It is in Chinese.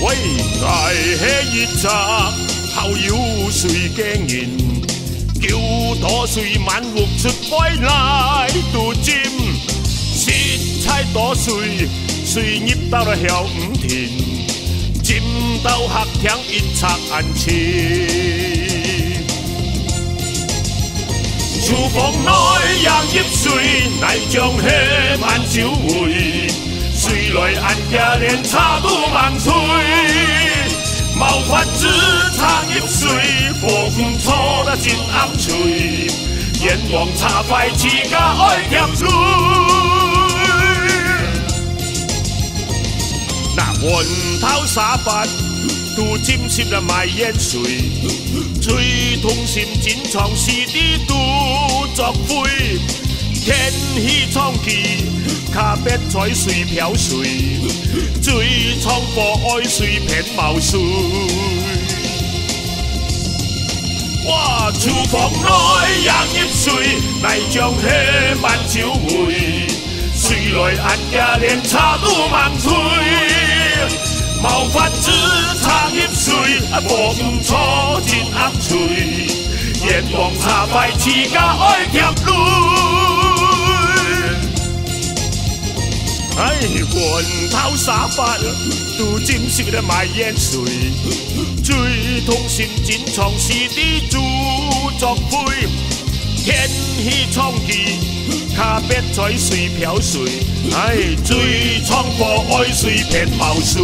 为爱迄一刹，好友随经营，求多随万物出归来镀金，色彩多随随入到了晓唔停，浸到客厅一插安静。厨房内洋入水，乃将迄晚酒会，水来按家连茶都忙吹。毛发子插入水，火风错得真暗脆，阎王茶快自家爱甜水。那云头沙发，拄浸湿了卖烟水，最痛心真创是你拄作废，天气创气，卡别彩水飘水，最创破爱水偏冒水。我厨房内洋入水，来将迄晚酒会，水来按家连茶都忙吹。毛发子插入水，无风错真暗脆，阎王茶快自家爱甜泪。哎，云头沙发，拄浸湿了卖烟水，最痛心真创是你自作废，天气创气。卡别在水漂水，哎，最创破爱水偏冒水。